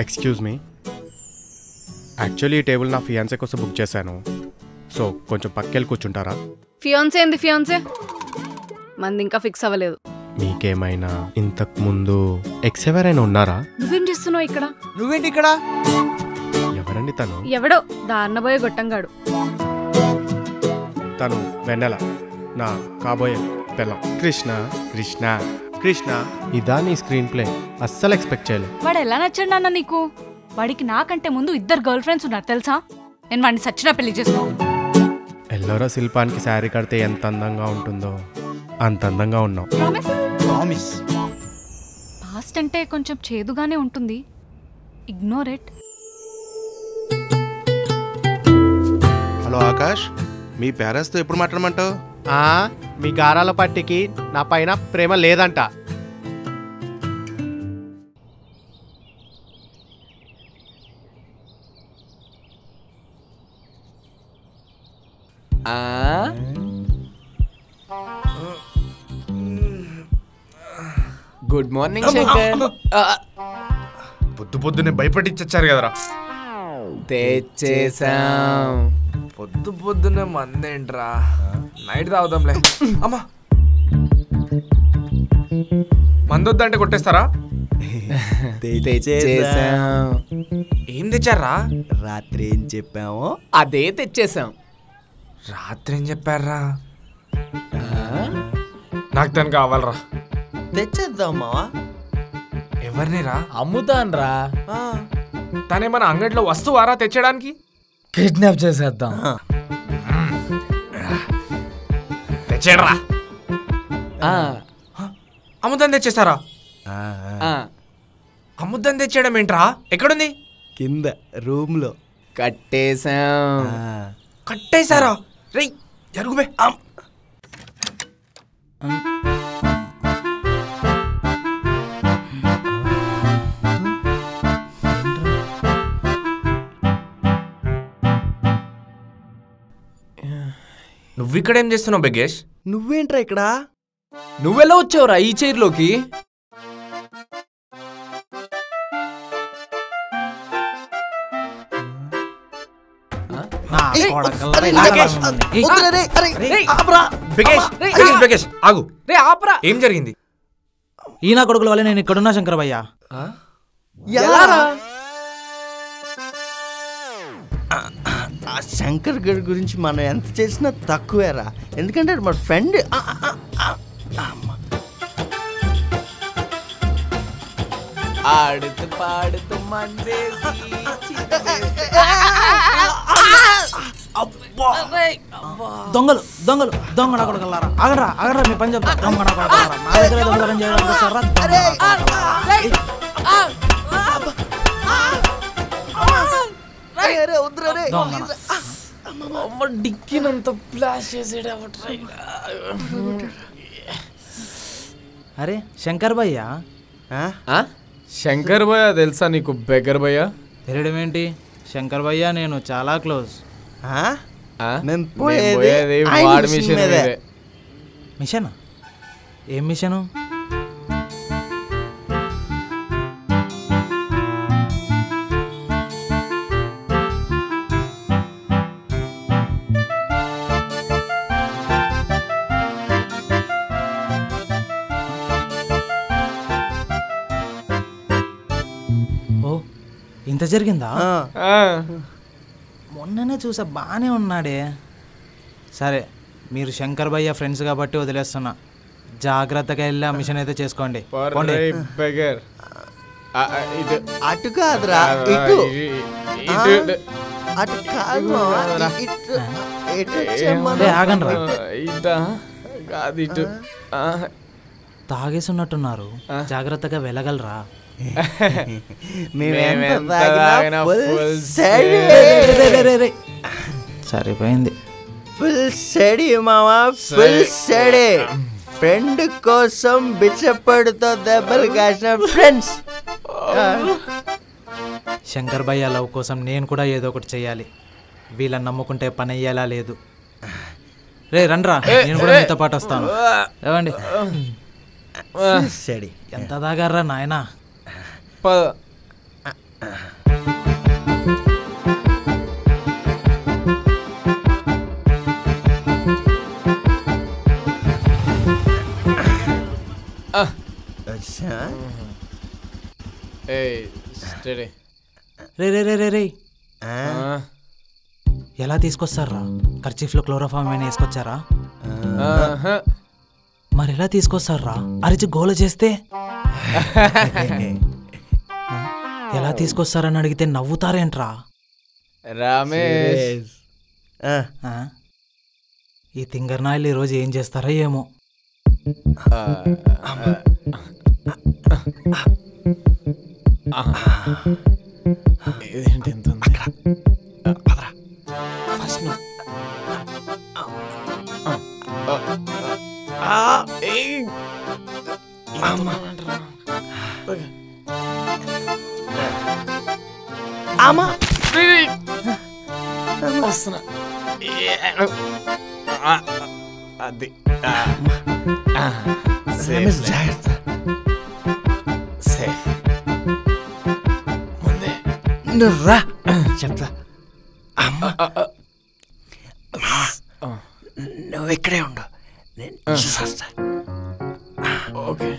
Excuse me, actually ఈ table నా ఫియాన్సే కోసం బుక్ చేశాను. సో కొంచెం పక్కెళ్ళి కూర్చుంటారా? ఫియాన్సే ఏంది ఫియాన్సే? మంది ఇంకా ఫిక్స్ అవ్వలేదు. మీకేమైనా ఇంతకు ముందు ఎక్స్ ఎవరైనా ఉన్నారా? నువ్వేం చేస్తున్నావు ఇక్కడ? నువ్వేంటి ఇక్కడ? ఎవరండి తను? ఎవడో దారినబోయే గొట్టంగాడు. తను వెన్నెల, నా కాబోయే పిల్లం. కృష్ణ కృష్ణ కృష్ణ. ఇదా నీ స్క్రీన్ ప్లే? అస్సలు ఎక్స్పెక్ట్ చేయలేదు. వాడు ఎలా నచ్చాడు నాన్న నీకు? వాడికి నాకంటే ముందు 2 గర్ల్ ఫ్రెండ్స్ ఉన్నారు తెలుసా? నేను వాడిని సచ్చినా పెళ్లి చేసుకో. ఎల్లోరా శిల్పానికి శారీ కడితే ఎంత అందంగా ఉంటుందో అంత అందంగా ఉన్నావు. ప్రామిస్. పాస్ట్ అంటే కొంచెం చేదుగానే ఉంటుంది. Ignore it. హలో ఆకాష్, మీ పేరెంట్స్తో ఎప్పుడు మాట్లాడమంటావు? మీ గారాల పట్టికి నా పైన ప్రేమ లేదంట. Good morning Shankar. పొద్దునే భయపడిచ్చారు కదరా. తెచ్చేసాం. పొద్దున్నే మందేంట్రా, నైట్ తాగుదాంలే. అమ్మా, మందొద్దంటే కొట్టేస్తారా? తెచ్చేసాం. ఏం తెచ్చారా? రాత్రి ఏం చెప్పామో అదే తెచ్చేసాం. రాత్రి ఏం చెప్పారా? నాకు తను కావాలరా. తెచ్చేద్దామా? ఎవరిని రా? అమ్ముతాన్రా. తనేమన్నా అంగడిలో వస్తువారా తెచ్చడానికి? కిడ్నాప్ చేసేద్దాం. తెచ్చేయరా. అమ్ముద్దని తెచ్చేస్తారా? అమ్ముద్దని తెచ్చేయడం ఏంట్రా? ఎక్కడుంది? కింద రూమ్ లో కట్టేసాం. కట్టేశారా? రేయ్ జరుగుబే. నువ్విక్కడేం చేస్తున్నావు బెగేష్? నువ్వేంట్రా ఇక్కడ? నువ్వెలా వచ్చావురా ఈ చైర్లోకి? ఏం జరిగింది? ఈయన కొడుకుల వల్ల నేను ఇక్కడున్నా శంకర్ భయ్య. శంకర్ గడి గురించి మనం ఎంత చేసినా తక్కువేరా, ఎందుకంటే మన ఫ్రెండ్. ఆడుతూ పాడుతూ దొంగలు దొంగలు దొంగ కొడుకులారా, ఆగరా ఆగరా, మీ పని చెప్తా. దొంగ కొడుకులారా, నా దగ్గర దొంగతనం చేయడానికి వస్తారా? డిక్కినంత ఫ్లాష్ చేసాడు. అరే శంకర్ భయ్య. శంకర్ భయ్య తెలుసా నీకు? బెగర్ భయ్య తెలియడం ఏంటి? శంకర్ భయ్య నేను చాలా క్లోజ్. మిషనా? ఏం మిషను? ఓ ఇంత జరిగిందా? మొన్ననే చూసా, బాగానే ఉన్నాడే. సరే మీరు శంకర్ భయ్య ఫ్రెండ్స్ కాబట్టి వదిలేస్తున్నా. జాగ్రత్తగా వెళ్ళి ఆ మిషన్ అయితే చేసుకోండి. అటు కాదురా, ఇటు. అటు కాదు, ఆగండి. తాగేసి ఉన్నట్టున్నారు, జాగ్రత్తగా వెళ్ళగలరా? సరిపోయింది. ఫుల్ స్టడీ మామా, ఫుల్ స్టడీ. ఫ్రెండ్ కోసం బిచ్చపడుతో దెబ్బలు కాసిన ఫ్రెండ్స్. శంకర్ భయ్య లవ్ కోసం నేను కూడా ఏదో ఒకటి చెయ్యాలి. వీళ్ళని నమ్ముకుంటే పని అయ్యేలా లేదు. రే రండ్రా, నేను కూడా మీతో పాటు వస్తాను. ఏవండి సడి ఎంత దాగారా నాయనా? రే రే రే రే రే ఎలా తీసుకొస్తారా? కర్చీఫ్లో క్లోరోఫామ్ ఏమైనా వేసుకొచ్చారా? మరి ఎలా తీసుకొస్తారా? అరిచి గోల చేస్తే ఎలా తీసుకొస్తారని అడిగితే నవ్వుతారేంట్రా? రమేష్ ఈ తింగర్నాయలు ఈరోజు ఏం చేస్తారో ఏమో. ఇదేంటి ఎంత ఉంది? ఫస్ట్ వస్తున్నా. అది జాగ్రత్త. సేఫ్. ముందే నువ్వు రా చెప్తా. అమ్మ నువ్వు ఇక్కడే ఉండు, నేను చూసొస్తా. ఓకే.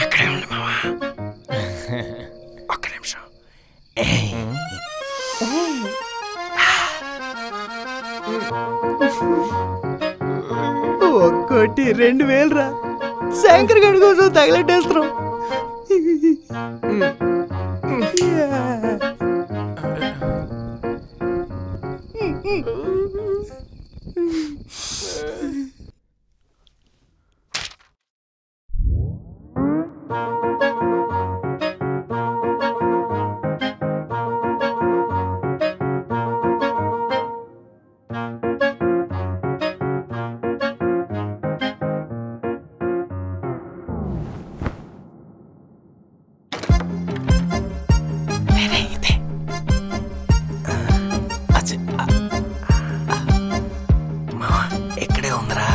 అక్కడే ఉండు మావా, ఒక్క నిమిషం. ఒక్కోటి 2000 రా. శంకర్ గడి కోసం తగలెట్టేస్తున్నాం. ఇక్కడే ఉందిరా.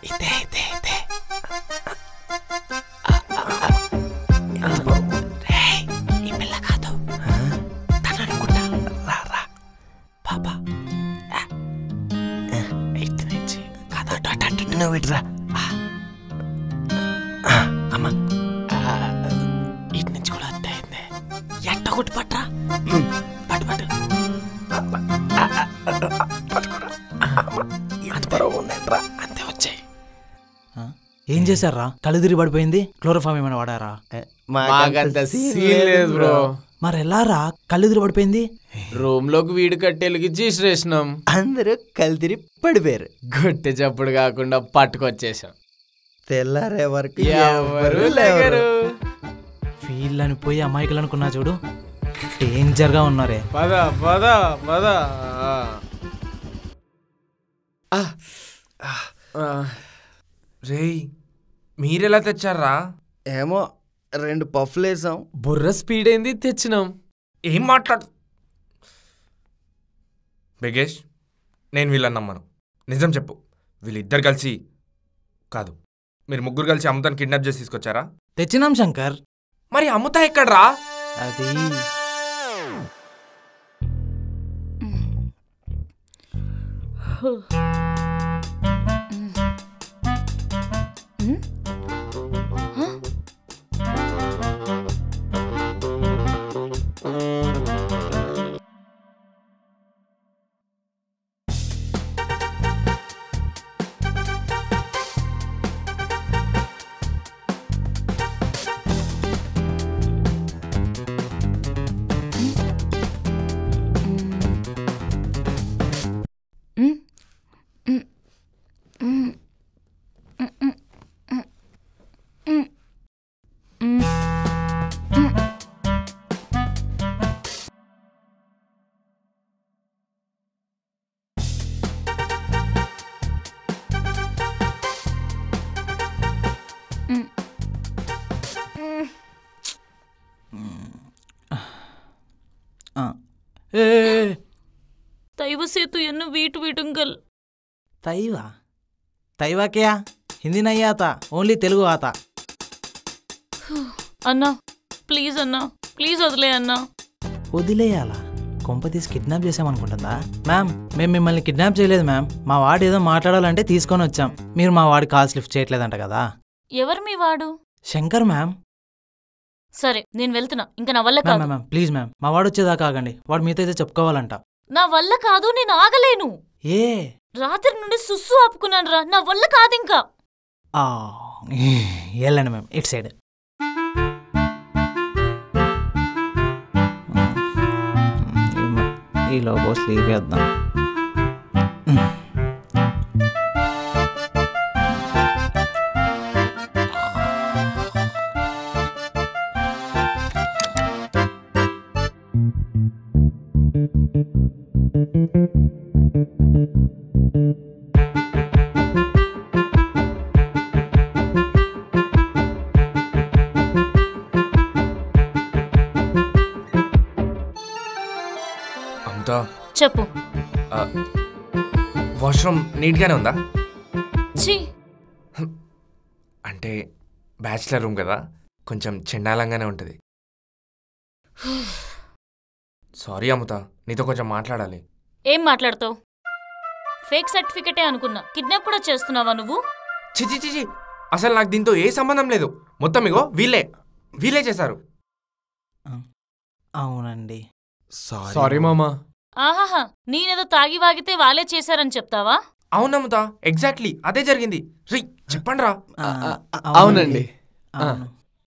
ఇదే ఇదే ఇదే. ఈ పిల్ల కాదు తను అనుకుంటా. రా రా పాపా, ఇటు నుంచి కాదు అటు నువ్వు ఇటురా. అమ్మ ఇటు నుంచి కూడా అత్తే అయింది. ఎట్ట కొట్టి పట్టరా, పట్టు పట్టు పట్టుకోరా. ఎంత బరువు ఉందంట్రా, అంతే వచ్చాయి. ఏం చేశారా? కళ్ళు తిరిగి పడిపోయింది. క్లోరోఫామ్ ఏమైనా వాడారా? మాకంత సీన్ లేదు బ్రో. మరి ఎలా రా కళ్ళు తిరిగి పడిపోయింది? రూమ్ లోకి వీడు కట్టెలకి చేసినాం. అందరూ కలిదిరి పడిపోయారు. గుట్టె చప్పుడు కాకుండా పట్టుకొచ్చేసాం. తెల్లారే వరకు ఎవరు లేరు. వీళ్ళని పోయి అమాయకులు అనుకున్నా చూడు, డేంజర్ గా ఉన్నారే. పద పద పద. రేయ్ మీరెలా తెచ్చారా? ఏమో 2 పఫ్లు వేసాం. బుర్ర స్పీడ్ అయింది, తెచ్చినాం. ఏం మాట్లాడు బెగేష్. నేను వీళ్ళని నమ్మను. నిజం చెప్పు, వీళ్ళిద్దరు కలిసి కాదు, మీరు ముగ్గురు కలిసి అమృతాన్ని కిడ్నాప్ చేసి తీసుకొచ్చారా? తెచ్చినాం శంకర్. మరి అమృత ఎక్కడ్రా? అది ఏ தயவு செய்து என்ன வீட்டு விடுங்கள். తైవా తైవా క్యా హిందీ నహీ ఆతా ఓన్లీ తెలుగు ఆతా. అన్నా ప్లీజ్ అన్నా, ప్లీజ్ వదిలే అన్నా. వదిలేయాలా? కొంప తీసి కిడ్నాప్ చేసామనుకుంటుందా? మ్యామ్ మేము మిమ్మల్ని కిడ్నాప్ చేయలేదు మ్యామ్. మా వాడు ఏదో మాట్లాడాలంటే తీసుకొని వచ్చాం. మీరు మా వాడి కాల్స్ లిఫ్ట్ చేయట్లేదంట కదా. ఎవరు మీ వాడు? శంకర్ మ్యామ్. సరే నేను వెళ్తున్నా, ఇంకా నా వల్ల కాదు. మ్యామ్ ప్లీజ్ మ్యామ్, మా వాడు వచ్చేదాకా ఆగండి. వాడు మీతో అయితే చెప్పుకోవాలంట. నా వల్ల కాదు, నేను ఆగలేను. ఏ రాత్రి నుండి సుస్సు ఆపుకున్నాను రా, నా వల్ల కాదు ఇంకా. వెళ్ళండి మ్యామ్, ఇట్ సైడ్. ఈ లోగో స్లీవ్ వేద్దాం. అమృత, చెప్పు. వాష్రూమ్ నీట్గానే ఉందా? ఛీ, అంటే బ్యాచిలర్ రూమ్ కదా, కొంచెం చెండాలంగానే ఉంటుంది. సారీ అమృత, నీతో కొంచెం మాట్లాడాలి. ఏం మాట్లాడతావు? ఫేక్ సర్టిఫికెటే అనుకున్నా, కిడ్నాప్ కూడా చేస్తున్నావా నువ్వు? చిచి చిచి, అసలు నాకు దీంతో ఏ సంబంధం లేదు. మొత్తం ఇగో వీళ్ళే చేశారు. అవునండి. సారీ మామా. ఆహాహా, నేనేదో తాగి వాగితే వాళ్ళే చేశారని చెప్తావా? అవునమ్ముతా, ఎగ్జాక్ట్లీ అదే జరిగింది. రీ చెప్పండి రా. అవునండి. అవును.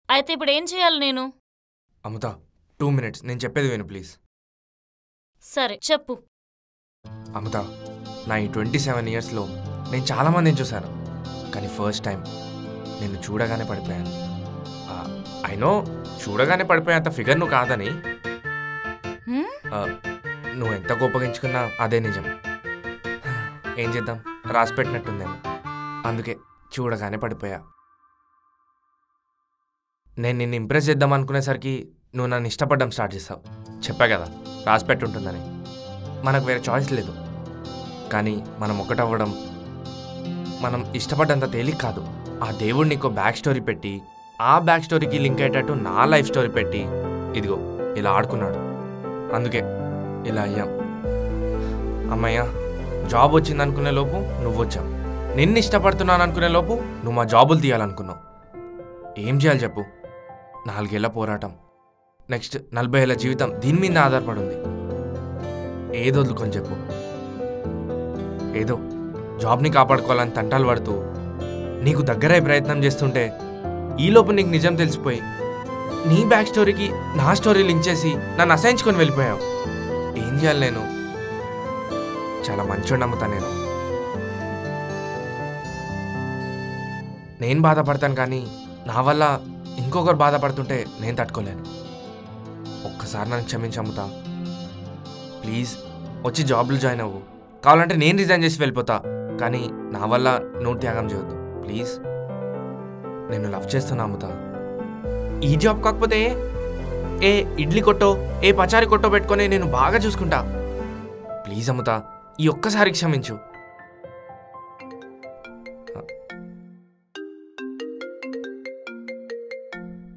అయితే ఇప్పుడు ఏం చేయాలి నేను? అమృత 2 minutes, నేను చెప్పేది విను ప్లీజ్. సరే చెప్పు. అమృత, నా ఈ 27 yearsలో నేను చాలామందిని చూశాను, కానీ ఫస్ట్ టైం నిన్ను చూడగానే పడిపోయాను. అయినో చూడగానే పడిపోయేంత ఫిగర్ నువ్వు కాదని, నువ్వు ఎంత గొప్పగించుకున్నా అదే నిజం. ఏం చేద్దాం, రాసి పెట్టినట్టుందేమో, అందుకే చూడగానే పడిపోయా. నేను నిన్ను ఇంప్రెస్ చేద్దాం అనుకునేసరికి నువ్వు నన్ను ఇష్టపడడం స్టార్ట్ చేసావు. చెప్పా కదా రాసి పెట్టుంటుందని. మనకు వేరే చాయిస్ లేదు. కానీ మనం ఒకటవ్వడం, మనం ఇష్టపడ్డంత తేలిక కాదు. ఆ దేవుడు నీకు బ్యాక్ స్టోరీ పెట్టి, ఆ బ్యాక్ స్టోరీకి లింక్ అయ్యేటట్టు నా లైఫ్ స్టోరీ పెట్టి, ఇదిగో ఇలా ఆడుకున్నాడు. అందుకే ఇలా అయ్యాం. అమ్మయ్య, జాబ్ వచ్చింది అనుకునే లోపు నువ్వు వచ్చావు. నిన్ను ఇష్టపడుతున్నాను అనుకునే లోపు నువ్వు మా జాబులు తీయాలనుకున్నావు. ఏం చేయాలి చెప్పు? 4 ఏళ్ల పోరాటం, నెక్స్ట్ 40 ఏళ్ల జీవితం దీని మీద ఆధారపడి ఉంది. ఏదో వదులుకొని చెప్పు. ఏదో జాబ్ని కాపాడుకోవాలని తంటాలు పడుతూ నీకు దగ్గరై ప్రయత్నం చేస్తుంటే, ఈలోపు నీకు నిజం తెలిసిపోయి నీ బ్యాక్ స్టోరీకి నా స్టోరీ లింక్ చేసి నన్ను అసహించుకొని వెళ్ళిపోయావు. ఏం చేయాలి నేను? చాలా మంచోడు నమ్ముతా నేను బాధపడతాను, కానీ నా వల్ల ఇంకొకరు బాధపడుతుంటే నేను తట్టుకోలేను. ఒక్కసారి నన్ను క్షమించమ్ముతా ప్లీజ్. వచ్చి జాబ్లో జాయిన్ అవ్వు. కావాలంటే నేను రిజైన్ చేసి వెళ్ళిపోతా, కానీ నా వల్ల నువ్వు త్యాగం చేయొద్దు ప్లీజ్. నేను లవ్ చేస్తున్నా అమ్ముతా. ఈ జాబ్ కాకపోతే ఏ ఇడ్లీ కొట్టో, ఏ పచారీ కొట్టో పెట్టుకొని నేను బాగా చూసుకుంటా. ప్లీజ్ అమ్ముతా, ఈ ఒక్కసారి క్షమించు.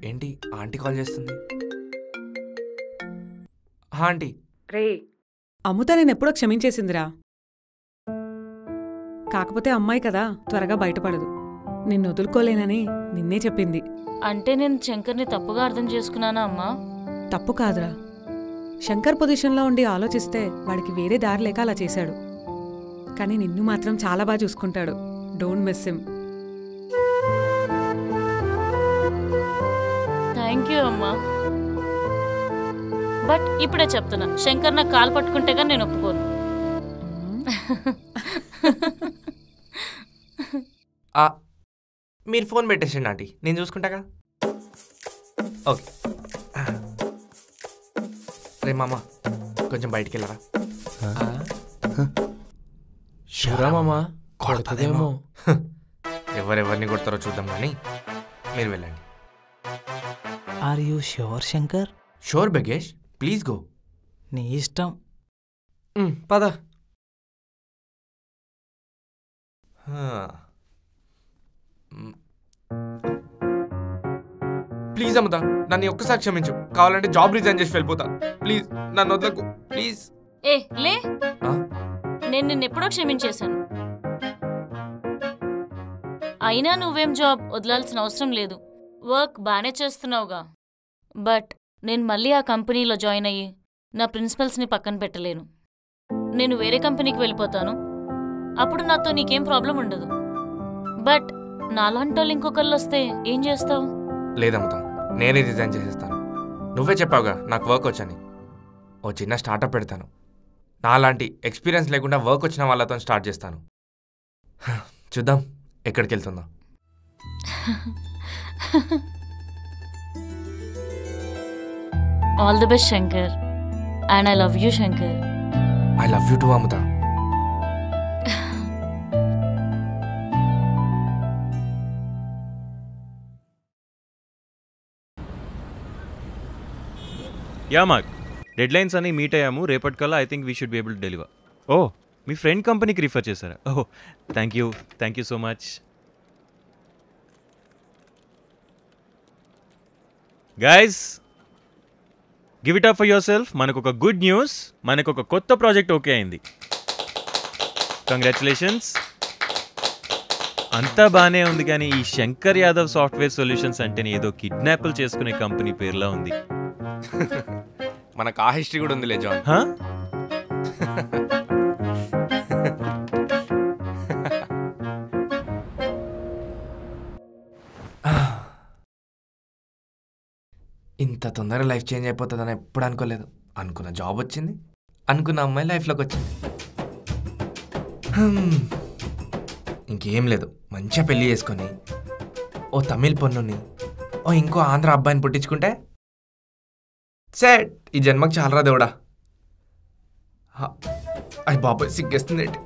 ఏంటి ఆంటీ కాల్ చేస్తుంది? ఆంటీ. రే అమ్ముత నేను ఎప్పుడో క్షమించేసిందిరా. కాకపోతే అమ్మాయి కదా, త్వరగా బయటపడదు. నిన్ను వదులుకోలేనని నిన్నే చెప్పింది. అంటే నేను శంకర్ని తప్పుగా అర్థం చేసుకున్నానా అమ్మా? తప్పు కాదురా, శంకర్ పొజిషన్లో ఉండి ఆలోచిస్తే వాడికి వేరే దారి లేక అలా చేశాడు. కానీ నిన్ను మాత్రం చాలా బాగా చూసుకుంటాడు. Don't miss him. Thank you అమ్మా. బట్ ఇప్పుడే చెప్తున్నా, శంకర్ నాకు కాలు పట్టుకుంటేగా నేను ఒప్పుకోను. మీరు ఫోన్ పెట్టేసండి ఆంటీ, నేను చూసుకుంటాగా. ఓకే. రే మామ, కొంచెం బయటికి వెళ్ళరా. షూరా మామా, కొడతదేమో. ఎవరెవరిని కొడతారో చూద్దాం, కానీ మీరు వెళ్ళండి. Are you sure Shankar? Sure Bagesh, please go. నీ ఇష్టం. పద. ప్లీజ్ అమ్ముతా, నన్ను ఒక్కసారి క్షమించు. కావాలంటే జాబ్ రిజైన్ చేసి వెళ్ళిపోతా. ప్లీజ్ నన్ను వదలకు ప్లీజ్. ఏ లే, నేను నిన్నెప్పుడో క్షమించేశాను. అయినా నువ్వేం జాబ్ వదలాల్సిన అవసరం లేదు. వర్క్ బాగానే చేస్తున్నావుగా. బట్ నేను మళ్ళీ ఆ కంపెనీలో జాయిన్ అయ్యి నా ప్రిన్సిపల్స్ని పక్కన పెట్టలేను. నేను వేరే కంపెనీకి వెళ్ళిపోతాను. అప్పుడు నాతో నీకేం ప్రాబ్లం ఉండదు. బట్ నాలాంటోళ్ళు ఇంకొకళ్ళు వస్తే ఏం చేస్తావు? లేదమ్ముతా, నేనే రిజైన్ చేసేస్తాను. నువ్వే చెప్పావుగా నాకు వర్క్ వచ్చని. ఓ చిన్న స్టార్టప్ పెడతాను. నాలాంటి ఎక్స్పీరియన్స్ లేకుండా వర్క్ వచ్చిన వాళ్ళతో స్టార్ట్ చేస్తాను. చూద్దాం ఎక్కడికి వెళ్తుందో. All the best Shankar. And I love you Shankar. I love you too అమ్ముతా. యా మార్క్, డెడ్ లైన్స్ అని మీట్ అయ్యాము. రేపటికల్లా I think we should be able to deliver. Oh, మీ ఫ్రెండ్ కంపెనీకి రిఫర్ చేశారా? Oh, thank you so much. Guys, give it up for yourself. మనకు ఒక good news, మనకు ఒక కొత్త ప్రాజెక్ట్ ఓకే అయింది. కంగ్రాచులేషన్స్. అంతా బాగానే ఉంది, కానీ ఈ శంకర్ యాదవ్ సాఫ్ట్వేర్ సొల్యూషన్స్ అంటేనే ఏదో కిడ్నాప్లు చేసుకునే కంపెనీ పేరులా ఉంది. మనకు ఆ హిస్టరీ కూడా ఉందిలే జాన్. ఇంత తొందరగా లైఫ్ చేంజ్ అయిపోతుందని ఎప్పుడు అనుకోలేదు. అనుకున్న జాబ్ వచ్చింది, అనుకున్న అమ్మాయి లైఫ్లోకి వచ్చింది. ఇంకేం లేదు, మంచిగా పెళ్లి చేసుకొని ఓ తమిళ్ పొన్నుని ఓ ఇంకో ఆంధ్ర అబ్బాయిని పుట్టించుకుంటే సెట్. ఈ జన్మకు చాలరా దేవుడా. అయ్యి బాబాయ్ సిగ్గేస్తుంది ఏంటి.